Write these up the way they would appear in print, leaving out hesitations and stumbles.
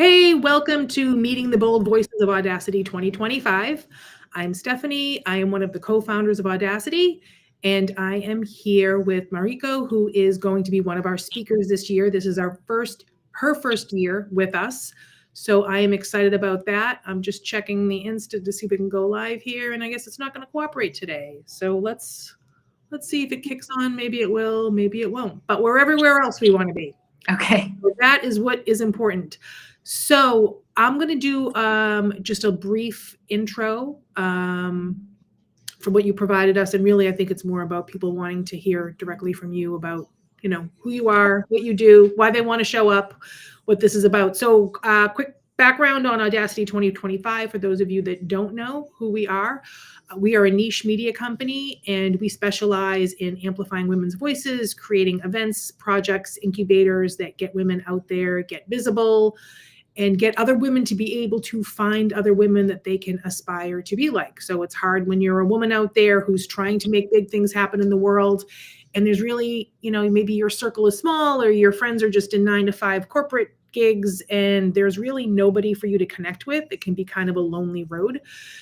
Hey, welcome to Meeting the Bold Voices of Audacity 2025. I'm Stephanie. I am one of the co-founders of Audacity, and I am here with Mariko, who is going to be one of our speakers this year. This is her first year with us. So I am excited about that. I'm just checking the Insta to see if we can go live here, and I guess it's not going to cooperate today. So let's see if it kicks on. Maybe it will, maybe it won't. But we're everywhere else we want to be. Okay. So that is what is important. So I'm going to do just a brief intro for what you provided us. And really, I think it's more about people wanting to hear directly from you about, who you are, what you do, why they want to show up, what this is about. So quick background on Audacity 2025 for those of you that don't know who we are. We are a niche media company, and we specialize in amplifying women's voices, creating events, projects, incubators that get women out there, get visible, and get other women to be able to find other women that they can aspire to be like. So it's hard when you're a woman out there who's trying to make big things happen in the world, and there's really, maybe your circle is small or your friends are just in 9-to-5 corporate gigs, and there's really nobody for you to connect with. It can be kind of a lonely road.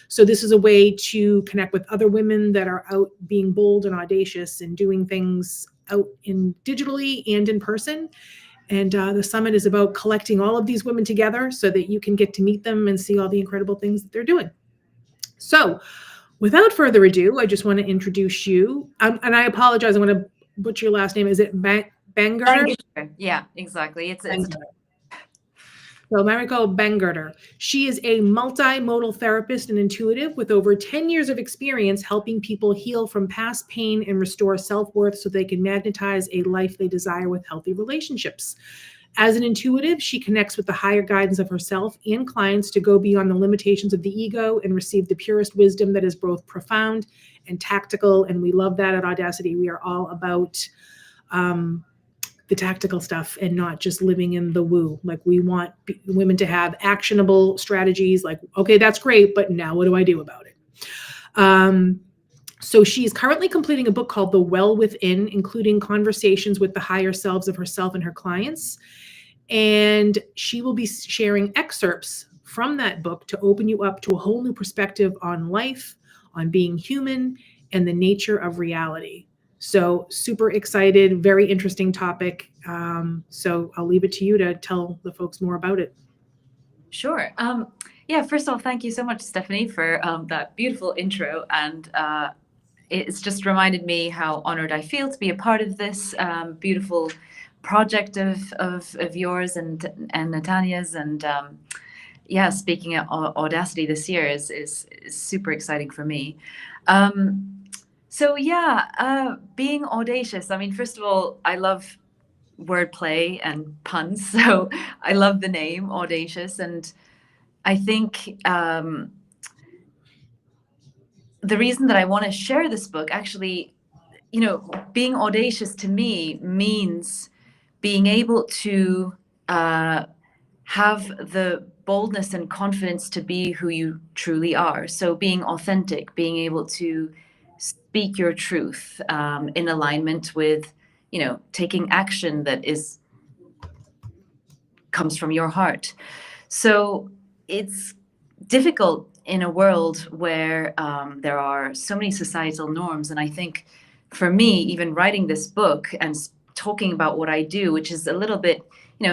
So this is a way to connect with other women that are out being bold and audacious and doing things out in digitally and in person. And the summit is about collecting all of these women together so that you can get to meet them and see all the incredible things that they're doing. So without further ado, I just want to introduce you. And I apologize, I'm going to butcher your last name. Is it Bangerter? Yeah, exactly. It's So Mariko Bangerter. She is a multimodal therapist and intuitive with over 10 years of experience helping people heal from past pain and restore self-worth so they can magnetize a life they desire with healthy relationships. As an intuitive, she connects with the higher guidance of herself and clients to go beyond the limitations of the ego and receive the purest wisdom that is both profound and tactical. And we love that at Audacity. We are all about the tactical stuff and not just living in the woo. Like, we want women to have actionable strategies like, okay, that's great, but now what do I do about it? So she's currently completing a book called The Well Within, including conversations with the higher selves of herself and her clients. And she will be sharing excerpts from that book to open you up to a whole new perspective on life, on being human, and the nature of reality. So super excited, very interesting topic. So I'll leave it to you to tell the folks more about it. Sure. Yeah, first of all, thank you so much, Stephanie, for that beautiful intro. And it's just reminded me how honored I feel to be a part of this beautiful project of yours and Natania's. And yeah, speaking at Audacity this year is super exciting for me. So yeah, being audacious. I mean, first of all, I love wordplay and puns, so I love the name Audacious, and I think the reason that I want to share this book, actually, being audacious to me means being able to have the boldness and confidence to be who you truly are. So being authentic, being able to speak your truth in alignment with, taking action that comes from your heart. So it's difficult in a world where there are so many societal norms. And I think for me, even writing this book and talking about what I do, which is a little bit,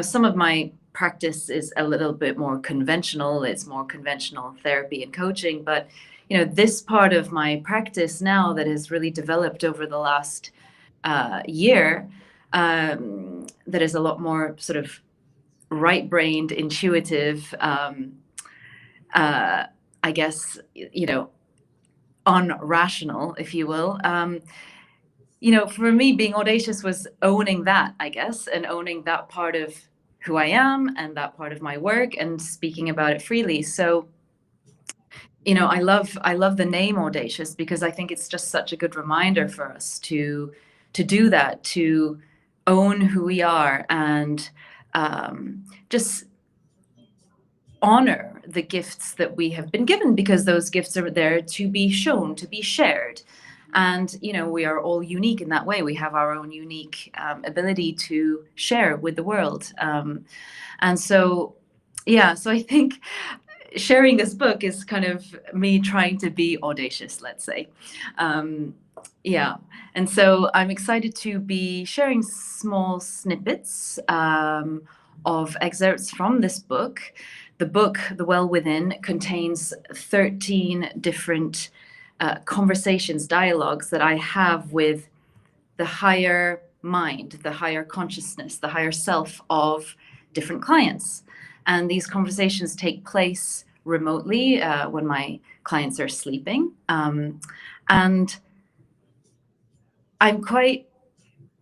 some of my practice is a little bit more conventional. It's more conventional therapy and coaching. But, this part of my practice now that has really developed over the last year, that is a lot more sort of right-brained, intuitive, I guess, unrational, if you will. For me, being audacious was owning that, I guess, and owning that part of who I am and that part of my work and speaking about it freely. So, I love the name Audacious because I think it's just such a good reminder for us to do that, to own who we are and just honor the gifts that we have been given, because those gifts are there to be shown, to be shared. And, we are all unique in that way. We have our own unique ability to share with the world. And so yeah, so I think sharing this book is kind of me trying to be audacious, let's say. Um, yeah. And so I'm excited to be sharing small snippets of excerpts from this book. The book, The Well Within, contains 13 different conversations, dialogues that I have with the higher mind, the higher consciousness, the higher self of different clients. And these conversations take place remotely when my clients are sleeping. And I'm quite,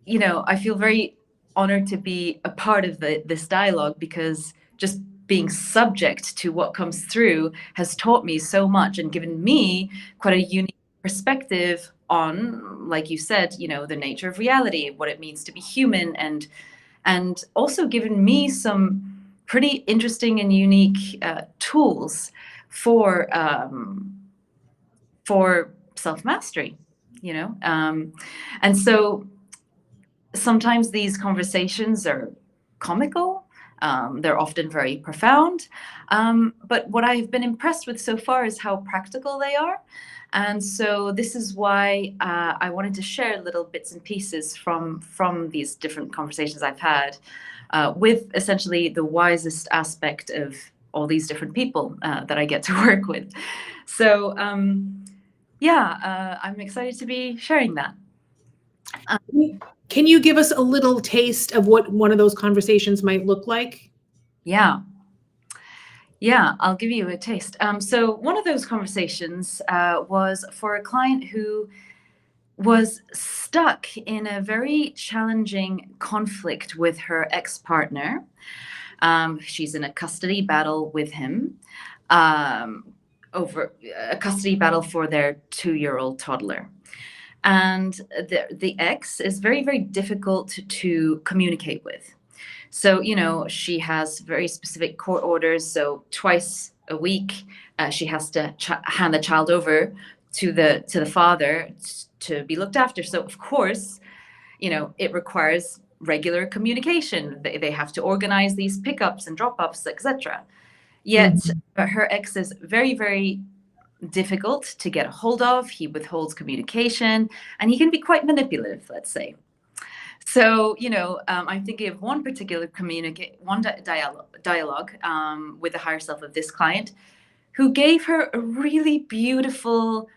I feel very honored to be a part of this dialogue, because just being subject to what comes through has taught me so much and given me quite a unique perspective on, like you said, the nature of reality, what it means to be human, and also given me some pretty interesting and unique tools for self-mastery, and so sometimes these conversations are comical. They're often very profound. But what I've been impressed with so far is how practical they are. And so this is why I wanted to share little bits and pieces from these different conversations I've had with essentially the wisest aspect of all these different people that I get to work with. So I'm excited to be sharing that. Can you give us a little taste of what one of those conversations might look like? Yeah. Yeah, I'll give you a taste. So one of those conversations was for a client who was stuck in a very challenging conflict with her ex-partner. She's in a custody battle with him over a custody battle for their 2-year-old toddler. And the ex is very, very difficult to communicate with. So, she has very specific court orders. So twice a week, she has to hand the child over to the father to be looked after. So, of course, it requires regular communication. They have to organize these pickups and drop-offs, etc. Yet her ex is very, very difficult to get a hold of. He withholds communication, and he can be quite manipulative, let's say. So, I'm thinking of one particular dialogue with the higher self of this client, who gave her a really beautiful,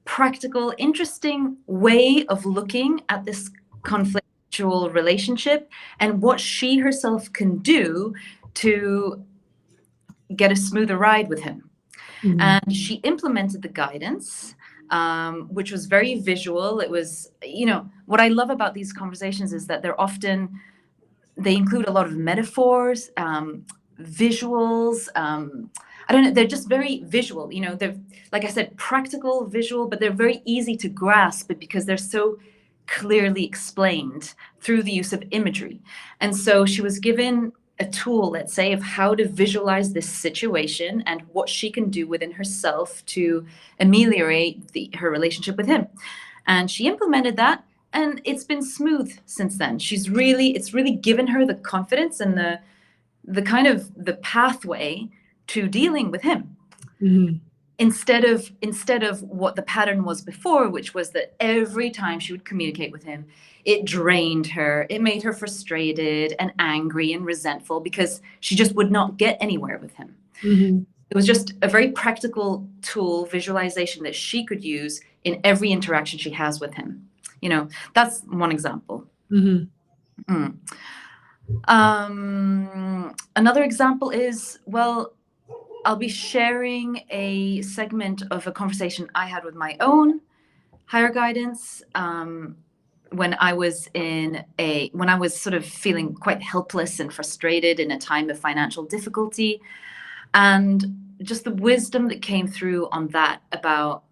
practical, interesting way of looking at this conflictual relationship and what she herself can do to get a smoother ride with him. And she implemented the guidance, which was very visual. It was, what I love about these conversations is that they include a lot of metaphors, visuals. I don't know, they're just very visual. They're, like I said, practical, visual, but they're very easy to grasp because they're so clearly explained through the use of imagery. And so she was given a tool, let's say, of how to visualize this situation and what she can do within herself to ameliorate her relationship with him. And she implemented that, and it's been smooth since then. It's really given her the confidence and the kind of the pathway to dealing with him. Mm-hmm. Instead of what the pattern was before, which was that every time she would communicate with him, it drained her. It made her frustrated and angry and resentful because she just would not get anywhere with him. Mm-hmm. It was just a very practical tool, visualization that she could use in every interaction she has with him. That's one example. Mm-hmm. Another example is, I'll be sharing a segment of a conversation I had with my own higher guidance when I was sort of feeling quite helpless and frustrated in a time of financial difficulty, and just the wisdom that came through on that about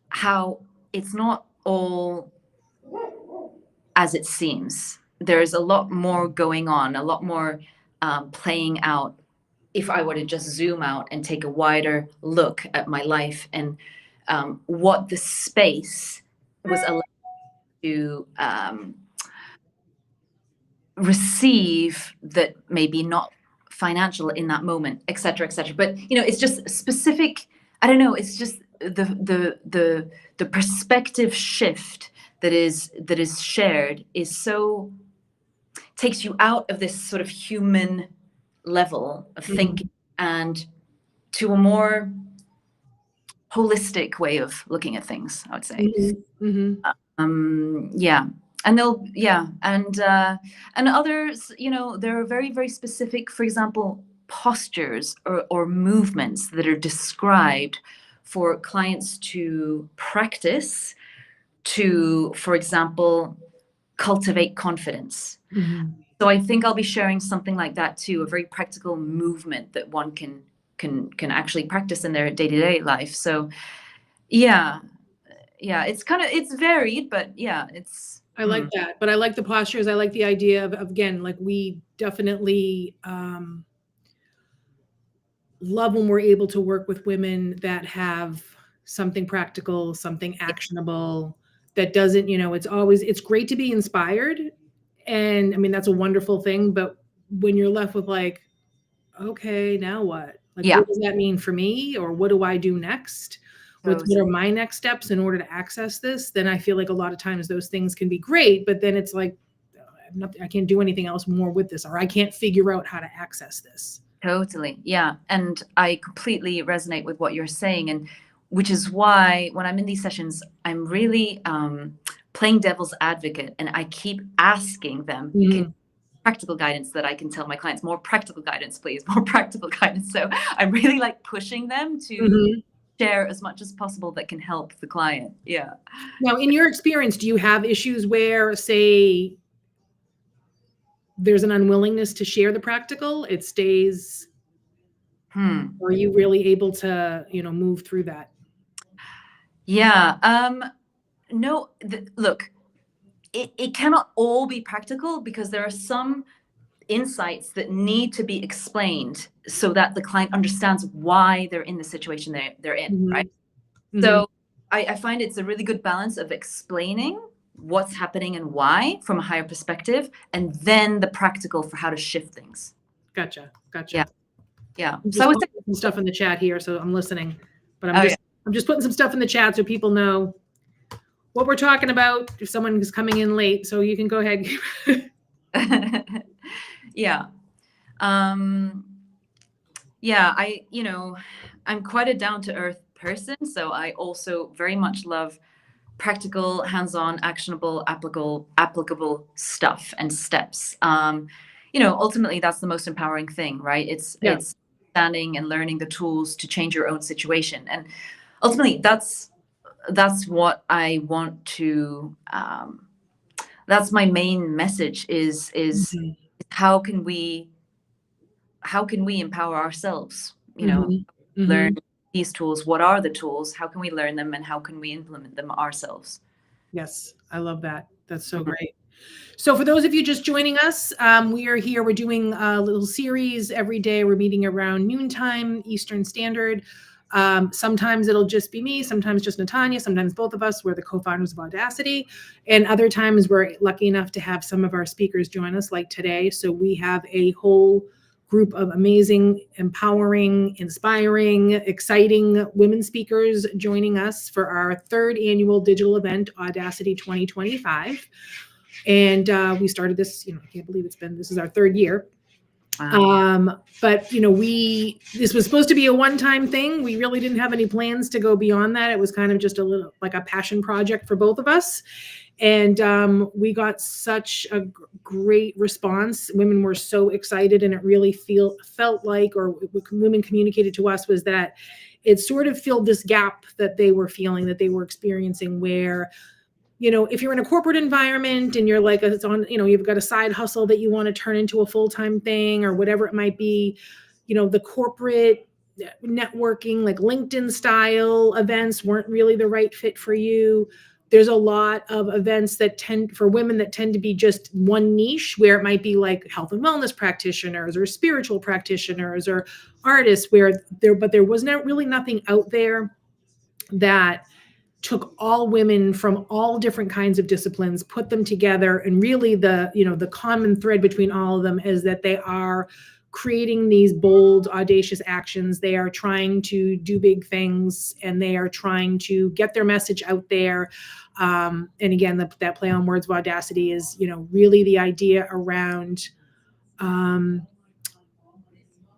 how it's not all as it seems. There's a lot more going on, a lot more playing out. If I were to just zoom out and take a wider look at my life and what the space was allowed to receive that maybe not financial in that moment, et cetera, et cetera. But it's just specific. I don't know. It's just the perspective shift that is shared is so takes you out of this sort of human level of thinking and to a more holistic way of looking at things, I would say. Yeah. And and others, there are very, very specific, for example, postures or movements that are described for clients to practice to, for example, cultivate confidence. So I think I'll be sharing something like that too, a very practical movement that one can actually practice in their day-to-day life. So yeah, it's varied, but yeah, I like that, but I like the postures. I like the idea of again, like we definitely love when we're able to work with women that have something practical, something actionable that doesn't, it's great to be inspired. And I mean, that's a wonderful thing. But when you're left with like, okay, now what? Like, what does that mean for me? Or what do I do next? What are my next steps in order to access this? Then I feel like a lot of times those things can be great, but then it's like, I can't do anything else more with this, or I can't figure out how to access this. Totally. Yeah. And I completely resonate with what you're saying. And which is why when I'm in these sessions, I'm really playing devil's advocate. And I keep asking them practical guidance that I can tell my clients, more practical guidance, please, more practical guidance. So I'm really like pushing them to share as much as possible that can help the client. Yeah. Now, in your experience, do you have issues where, say, there's an unwillingness to share the practical, it stays, or are you really able to, move through that? Yeah. No, look, it cannot all be practical because there are some insights that need to be explained so that the client understands why they're in the situation they're in, right? So I find it's a really good balance of explaining what's happening and why from a higher perspective, and then the practical for how to shift things. Gotcha. Yeah. So I was putting some stuff in the chat here, so I'm listening, but I'm just putting some stuff in the chat so people know what we're talking about if someone is coming in late. So you can go ahead. Yeah. Yeah, I'm quite a down-to-earth person, so I also very much love practical, hands-on, actionable, applicable stuff and steps. Ultimately that's the most empowering thing, right? It's understanding and learning the tools to change your own situation. And ultimately that's what I want to that's my main message is how can we empower ourselves, learn these tools? What are the tools? How can we learn them, and how can we implement them ourselves? Yes, I love that. That's so great. So for those of you just joining us, we are here. We're doing a little series every day. We're meeting around noontime Eastern Standard. Sometimes it'll just be me, sometimes just Natanya, sometimes both of us. We're the co-founders of Audacity. And other times we're lucky enough to have some of our speakers join us, like today. So we have a whole group of amazing, empowering, inspiring, exciting women speakers joining us for our third annual digital event, Audacity 2025. And we started this, I can't believe this is our third year. Wow. But this was supposed to be a one-time thing. We really didn't have any plans to go beyond that. It was kind of just a little like a passion project for both of us. And we got such a great response. Women were so excited, and it really felt like, or what women communicated to us was that it sort of filled this gap that they were feeling, that they were experiencing, where if you're in a corporate environment and you're like, it's on, you've got a side hustle that you want to turn into a full-time thing or whatever it might be, the corporate networking, like LinkedIn style events weren't really the right fit for you. There's a lot of events that for women that tend to be just one niche, where it might be like health and wellness practitioners or spiritual practitioners or artists, but there was really nothing out there that took all women from all different kinds of disciplines, put them together. And really the common thread between all of them is that they are creating these bold, audacious actions. They are trying to do big things, and they are trying to get their message out there. And again, that play on words of audacity is, really the idea around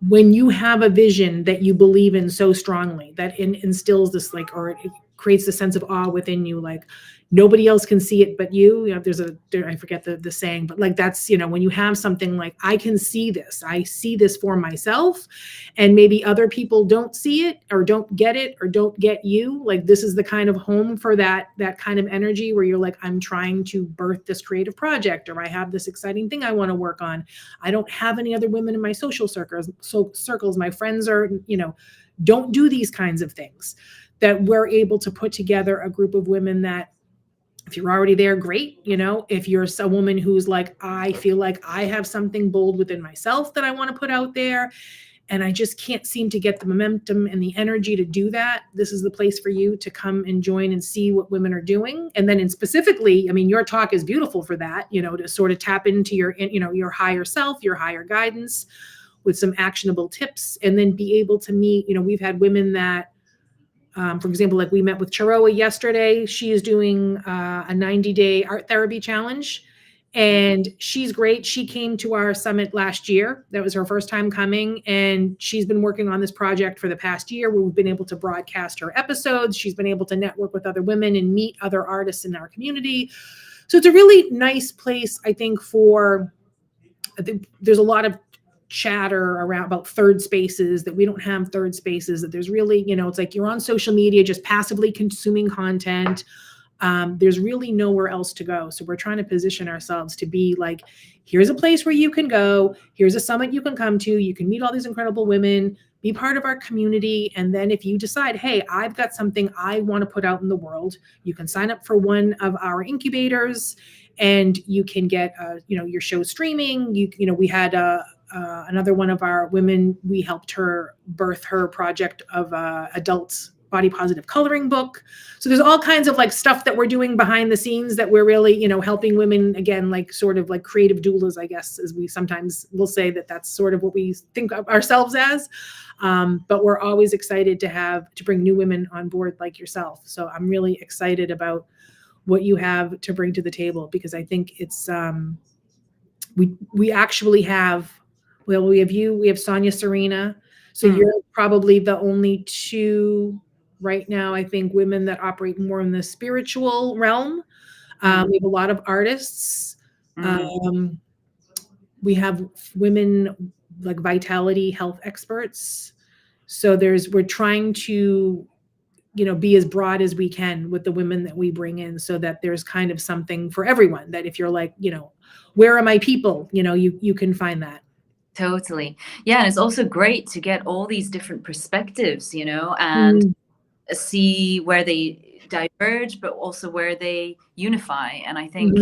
when you have a vision that you believe in so strongly, that instills this, like, or it creates a sense of awe within you, like nobody else can see it but you. I forget the saying, but like that's, when you have something like, I can see this, I see this for myself, and maybe other people don't see it or don't get it or don't get you. Like, this is the kind of home for that kind of energy where you're like, I'm trying to birth this creative project, or I have this exciting thing I want to work on. I don't have any other women in my social circles. My friends are, don't do these kinds of things. That we're able to put together a group of women that, if you're already there, great. If you're a woman who's like, I feel like I have something bold within myself that I want to put out there, and I just can't seem to get the momentum and the energy to do that, this is the place for you to come and join and see what women are doing. And then specifically, your talk is beautiful for that, to sort of tap into your higher self, your higher guidance, with some actionable tips, and then be able to meet, we've had women that, for example, like we met with Charoa yesterday. She is doing a 90-day art therapy challenge, and she's great. She came to our summit last year. That was her first time coming, and she's been working on this project for the past year, where we've been able to broadcast her episodes. She's been able to network with other women and meet other artists in our community. So it's a really nice place, I think, I think there's a lot of chatter around about third spaces, that we don't have third spaces, that there's really, it's like you're on social media just passively consuming content. There's really nowhere else to go. So we're trying to position ourselves to be like, here's a place where you can go, here's a summit you can come to, you can meet all these incredible women, be part of our community. And then if you decide, hey, I've got something I want to put out in the world, you can sign up for one of our incubators, and you can get your show streaming. We had another one of our women, we helped her birth her project of adult body positive coloring book. So there's all kinds of like stuff that we're doing behind the scenes, that we're really, helping women, again, like sort of like creative doulas, I guess, as we sometimes will say, that's sort of what we think of ourselves as. But we're always excited to bring new women on board like yourself. So I'm really excited about what you have to bring to the table, because I think it's, we actually have, we have you, we have Sonia Serena. So you're probably the only two right now, I think, women that operate more in the spiritual realm. We have a lot of artists. We have women like vitality health experts. So we're trying to, be as broad as we can with the women that we bring in, so that there's kind of something for everyone, that if you're like, where are my people, you can find that. Totally. Yeah. And it's also great to get all these different perspectives, and see where they diverge, but also where they unify. And I think,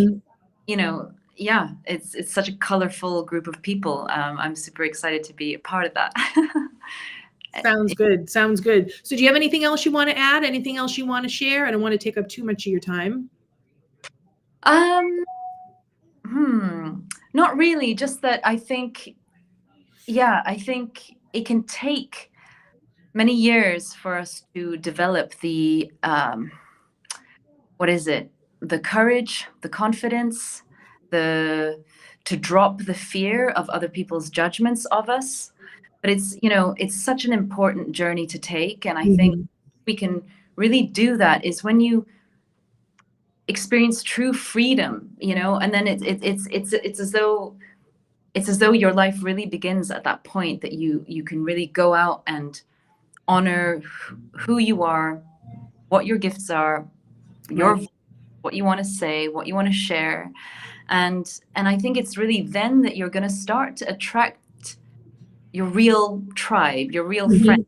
yeah, it's such a colorful group of people. I'm super excited to be a part of that. Sounds good. Sounds good. So do you have anything else you want to add? Anything else you want to share? I don't want to take up too much of your time. Not really. Just that I think it can take many years for us to develop the the courage, the confidence, to drop the fear of other people's judgments of us. But it's such an important journey to take. And I think we can really do that is when you experience true freedom, and then it's as though your life really begins at that point, that you can really go out and honor who you are, what your gifts are, what you want to say, what you want to share. And I think it's really then that you're going to start to attract your real tribe, your real friends,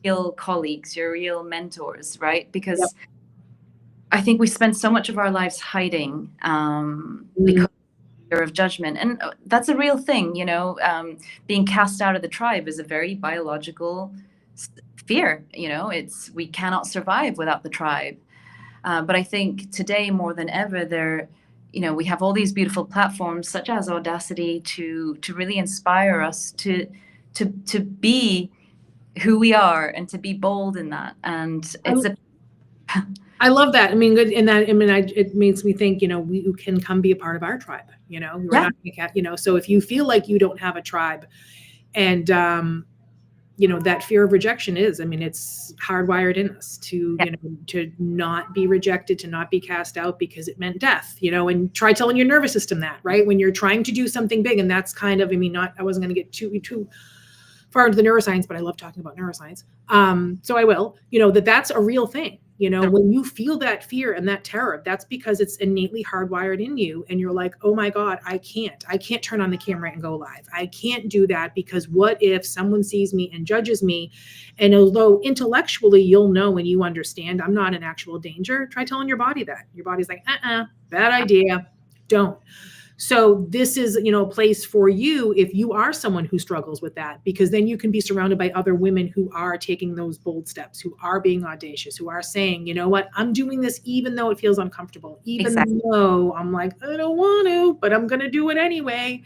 real colleagues, your real mentors, right? Because I think we spend so much of our lives hiding because of fear of judgment. And that's a real thing, being cast out of the tribe is a very biological fear. We cannot survive without the tribe. But I think today more than ever, we have all these beautiful platforms such as Audacity to really inspire us to to be who we are and to be bold in that. And it's I love that. I mean, good in that. I mean, it makes me think, we can come be a part of our tribe, we're not, so if you feel like you don't have a tribe and, that fear of rejection is, I mean, it's hardwired in us to, to not be rejected, to not be cast out because it meant death, and try telling your nervous system that, right? When you're trying to do something big, and that's kind of, I mean, I wasn't going to get too far into the neuroscience, but I love talking about neuroscience. So I will, that's a real thing. When you feel that fear and that terror, that's because it's innately hardwired in you. And you're like, oh my God, I can't turn on the camera and go live. I can't do that because what if someone sees me and judges me? And although intellectually you'll know and you understand I'm not in actual danger, try telling your body that. Your body's like, bad idea. Don't. So this is, a place for you if you are someone who struggles with that, because then you can be surrounded by other women who are taking those bold steps, who are being audacious, who are saying, you know what, I'm doing this even though it feels uncomfortable, even though I'm like, I don't want to, but I'm going to do it anyway.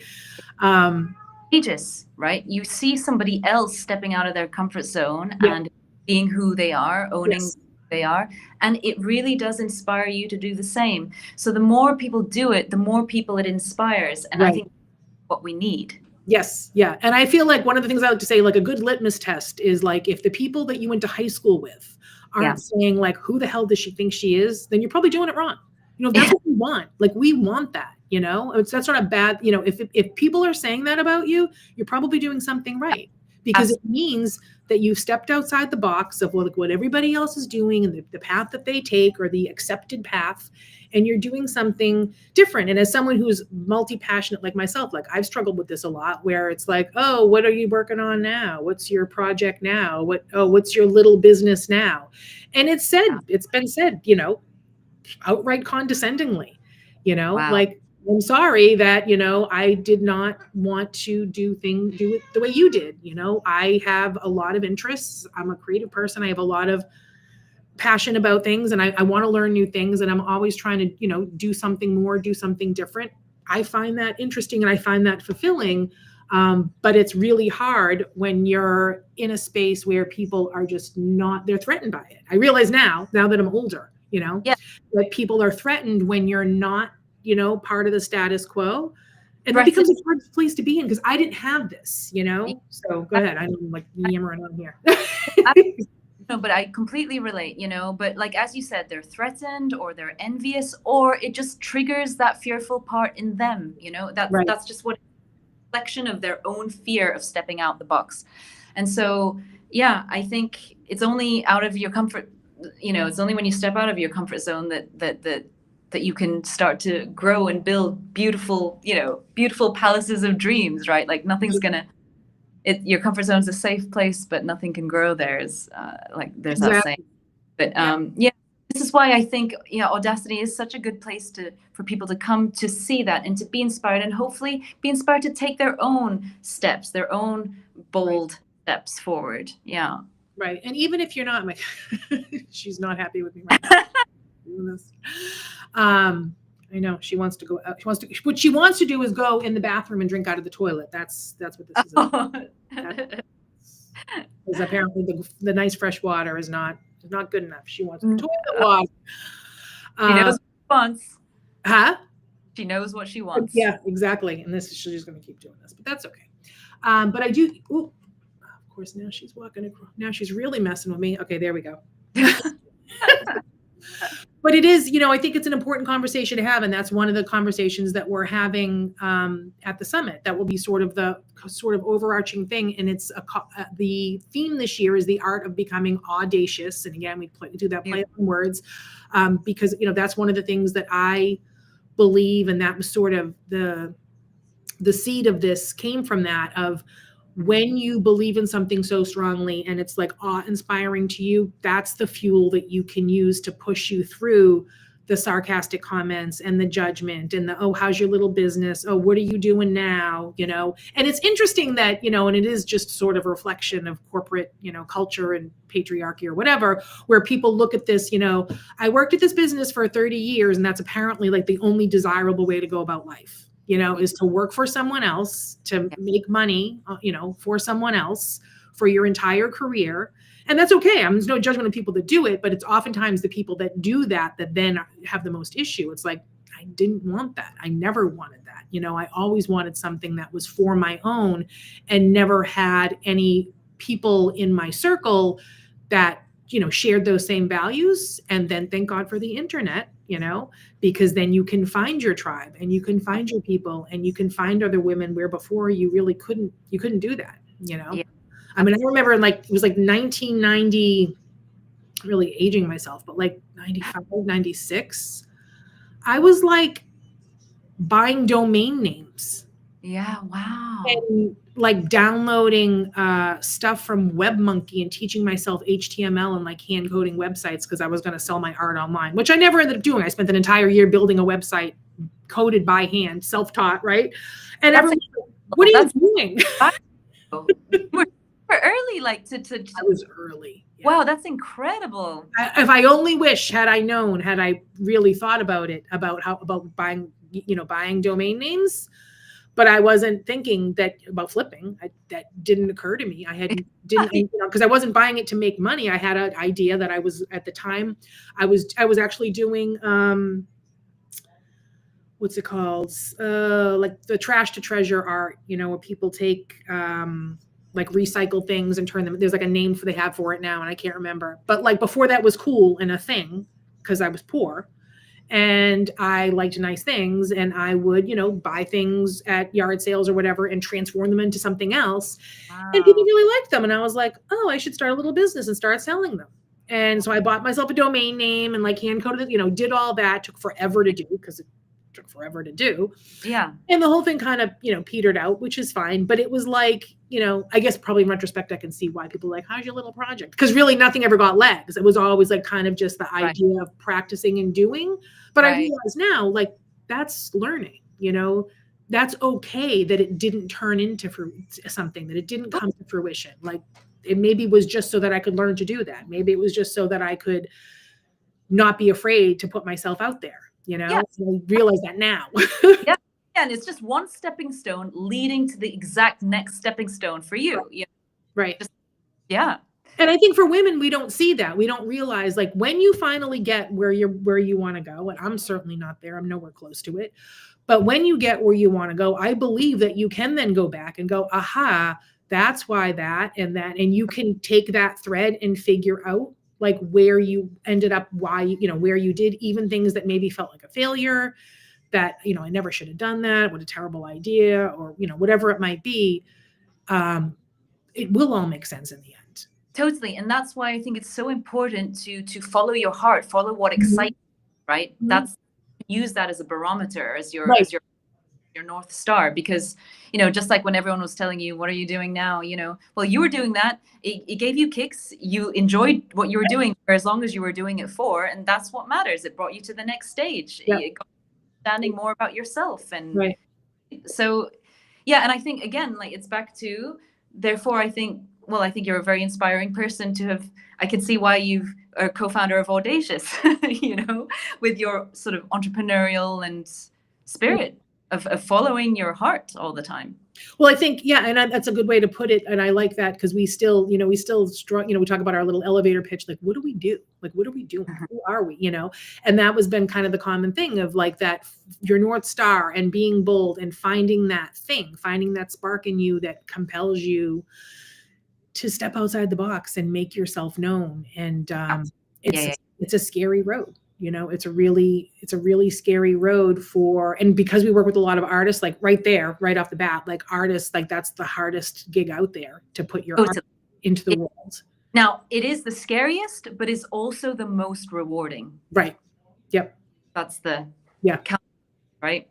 Aegis, right? You see somebody else stepping out of their comfort zone and being who they are, owning who they are, and it really does inspire you to do the same. So the more people do it, the more people it inspires, and I think that's what we need. Yes. Yeah. And I feel like one of the things I like to say, like a good litmus test is like, if the people that you went to high school with aren't saying like, who the hell does she think she is? Then you're probably doing it wrong. If that's what we want, like we want that, that's not a bad, if people are saying that about you, you're probably doing something right, because it means that you've stepped outside the box of what everybody else is doing and the path that they take, or the accepted path, and you're doing something different. And as someone who's multi-passionate like myself, like I've struggled with this a lot, where it's like, oh, what are you working on now? What's your project now? What's your little business now? And it's been said, outright condescendingly, like, I'm sorry that, I did not want to do it the way you did. I have a lot of interests. I'm a creative person. I have a lot of passion about things, and I want to learn new things. And I'm always trying to, do something more, do something different. I find that interesting and I find that fulfilling. But it's really hard when you're in a space where people are just they're threatened by it. I realize now that I'm older, that people are threatened when you're not, part of the status quo. And that becomes a hard place to be in, because I didn't have this, So go ahead. I'm like yammering on here. No, but I completely relate, but like, as you said, they're threatened or they're envious, or it just triggers that fearful part in them, that's just what reflection of their own fear of stepping out the box. And so, I think it's only out of your comfort, it's only when you step out of your comfort zone that you can start to grow and build beautiful palaces of dreams, right? Like nothing's gonna, your comfort zone is a safe place, but nothing can grow there. Is there's that saying. But this is why I think Audacity is such a good place for people to come to see that and to be inspired, and hopefully be inspired to take their own steps, their own bold steps forward. Yeah. Right. And even if you're not, like, she's not happy with me right now doing this. I know she wants to go out. What she wants to do is go in the bathroom and drink out of the toilet. That's what this is about. Because apparently the nice fresh water is not good enough. She wants the toilet water. She knows what she wants. Huh? She knows what she wants. Yeah, exactly. And she's going to keep doing this, but that's okay. But I do. Ooh, of course, now she's walking across. Now she's really messing with me. Okay, there we go. But it is, I think it's an important conversation to have. And that's one of the conversations that we're having at the summit. That will be sort of the overarching thing. And it's the theme this year is the art of becoming audacious. And again, we do that play on words because, that's one of the things that I believe. And that was sort of the seed of this came from that of, when you believe in something so strongly and it's like awe-inspiring to you, that's the fuel that you can use to push you through the sarcastic comments and the judgment and the, oh, how's your little business? Oh, what are you doing now? And it's interesting that, and it is just sort of a reflection of corporate, culture and patriarchy or whatever, where people look at this, I worked at this business for 30 years and that's apparently like the only desirable way to go about life. is to work for someone else, to Yeah. make money, for someone else for your entire career. And that's okay. There's no judgment of people that do it, but it's oftentimes the people that do that then have the most issue. It's like, I didn't want that. I never wanted that. I always wanted something that was for my own, and never had any people in my circle that, shared those same values. And then thank God for the internet, because then you can find your tribe, and you can find your people, and you can find other women where before you really couldn't do that, Yeah. I mean, I remember it was like 1990, really aging myself, but like 95, 96, I was like buying domain names Yeah. Wow. and like downloading stuff from WebMonkey and teaching myself HTML and like hand coding websites because I was going to sell my art online, which I never ended up doing. I spent an entire year building a website coded by hand, self-taught, right? And That's everyone's like, what are you doing? you were super early, like to I was early. Yeah. Wow, that's incredible. If I only wish, had I really thought about buying, buying domain names, but I wasn't thinking about flipping. That didn't occur to me. Because I wasn't buying it to make money. I had an idea that at the time, I was actually doing, what's it called? Like the trash to treasure art, where people take, like recycle things and turn them. There's like a name they have for it now, and I can't remember. But like before that was cool and a thing, because I was poor and I liked nice things, and I would, buy things at yard sales or whatever and transform them into something else. Wow. And people really liked them. And I was like, oh, I should start a little business and start selling them. And so I bought myself a domain name and like hand coded it, did all that. Took forever to do because it took forever to do. Yeah. And the whole thing kind of, petered out, which is fine. But it was like, I guess probably in retrospect, I can see why people are like, how's your little project? Because really nothing ever got legs. It was always like kind of just the idea of practicing and doing. But I realize now, like, that's learning, that's okay that it didn't turn into something, that it didn't come to fruition. Like, it maybe was just so that I could learn to do that. Maybe it was just so that I could not be afraid to put myself out there. Yeah. So I realize that now. Yeah. And it's just one stepping stone leading to the exact next stepping stone for you. Right. Yeah. And I think for women, we don't see that. We don't realize, like, when you finally get where you want to go, and I'm certainly not there, I'm nowhere close to it. But when you get where you want to go, I believe that you can then go back and go, aha, that's why that, and you can take that thread and figure out like where you ended up, why, where you did even things that maybe felt like a failure, that, I never should have done that. What a terrible idea, or, whatever it might be. It will all make sense in the end. Totally. And that's why I think it's so important to follow your heart, follow what excites you, right? Mm-hmm. Use that as a barometer, as your North Star, because, just like when everyone was telling you, what are you doing now? Well, you were doing that. It gave you kicks. You enjoyed what you were doing for as long as you were doing it for. And that's what matters. It brought you to the next stage. Yeah. It got understanding more about yourself. And so, yeah. And I think, again, like, it's back to, therefore, I think you're a very inspiring person to have. I can see why you've a co-founder of Audacious, with your sort of entrepreneurial and spirit of following your heart all the time. Well, I think, and that's a good way to put it. And I like that, because we still struggle, we talk about our little elevator pitch, like, what do we do? Like, what are we doing? Who are we? And that was been kind of the common thing of like that, your North Star, and being bold and finding that spark in you that compels you to step outside the box and make yourself known. And it's a scary road. It's a really scary road and because we work with a lot of artists, like right off the bat, like artists, like that's the hardest gig out there, to put your art into the world. Now, it is the scariest, but it's also the most rewarding. Right. Yep. That's the right.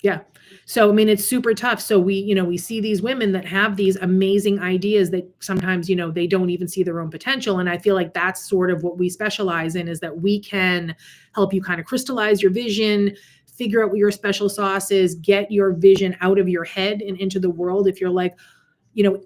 Yeah. So, I mean, it's super tough. So we see these women that have these amazing ideas that sometimes, they don't even see their own potential. And I feel like that's sort of what we specialize in, is that we can help you kind of crystallize your vision, figure out what your special sauce is, get your vision out of your head and into the world. If you're like,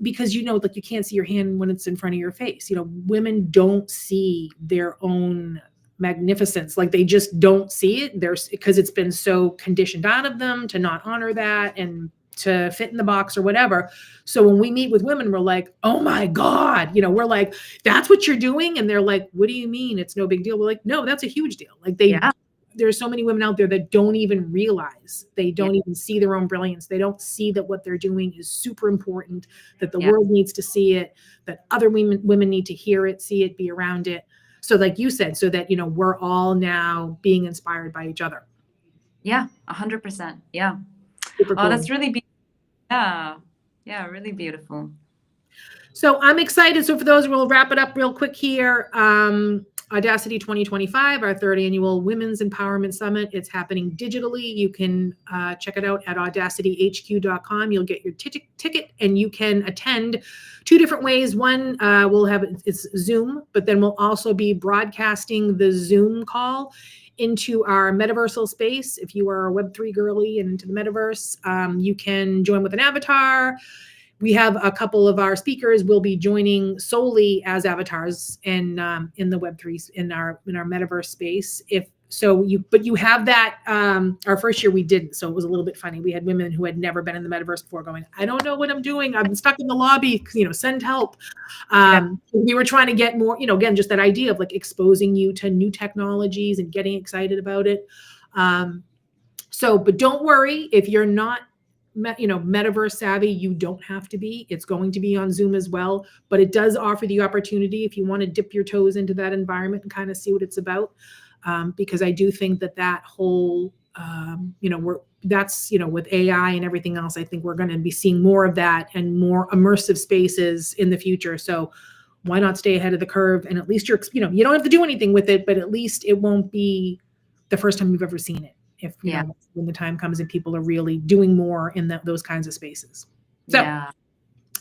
because, like, you can't see your hand when it's in front of your face. Women don't see their own magnificence. Like they just don't see it. There's because it's been so conditioned out of them to not honor that and to fit in the box or whatever. So when we meet with women, we're like, oh my God, we're like, that's what you're doing. And they're like, what do you mean? It's no big deal. We're like, no, that's a huge deal. Like there's so many women out there that don't even realize, they don't even see their own brilliance. They don't see that what they're doing is super important, that the world needs to see it, that other women need to hear it, see it, be around it. So like you said, so that, we're all now being inspired by each other. Yeah, 100%. Yeah. Super cool. Oh, that's really beautiful. Yeah, really beautiful. So I'm excited. So for those, we'll wrap it up real quick here. Audacity 2025, our third annual Women's Empowerment Summit. It's happening digitally. You can check it out at audacityhq.com. You'll get your ticket and you can attend two different ways. One, we'll have it's Zoom, but then we'll also be broadcasting the Zoom call into our metaversal space. If you are a Web3 girly and into the metaverse, you can join with an avatar. We have a couple of our speakers will be joining solely as avatars in the Web3 in our metaverse space. But you have that. Our first year we didn't, so it was a little bit funny. We had women who had never been in the metaverse before going, I don't know what I'm doing. I'm stuck in the lobby. Send help. We were trying to get more. Again, just that idea of like exposing you to new technologies and getting excited about it. But don't worry if you're not metaverse savvy, you don't have to be. It's going to be on Zoom as well, but it does offer the opportunity if you want to dip your toes into that environment and kind of see what it's about. Because I do think that whole, with AI and everything else, I think we're going to be seeing more of that and more immersive spaces in the future. So why not stay ahead of the curve? And at least you don't have to do anything with it, but at least it won't be the first time you've ever seen it. If when the time comes and people are really doing more in those kinds of spaces. So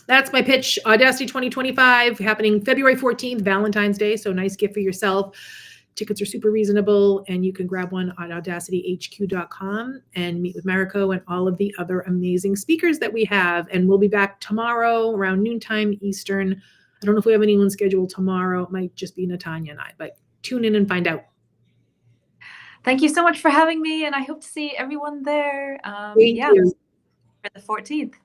that's my pitch. Audacity 2025 happening February 14th, Valentine's Day. So nice gift for yourself. Tickets are super reasonable and you can grab one at audacityhq.com and meet with Mariko and all of the other amazing speakers that we have. And we'll be back tomorrow around noontime Eastern. I don't know if we have anyone scheduled tomorrow. It might just be Natanya and I, but tune in and find out. Thank you so much for having me, and I hope to see everyone there. Thank you. For the 14th.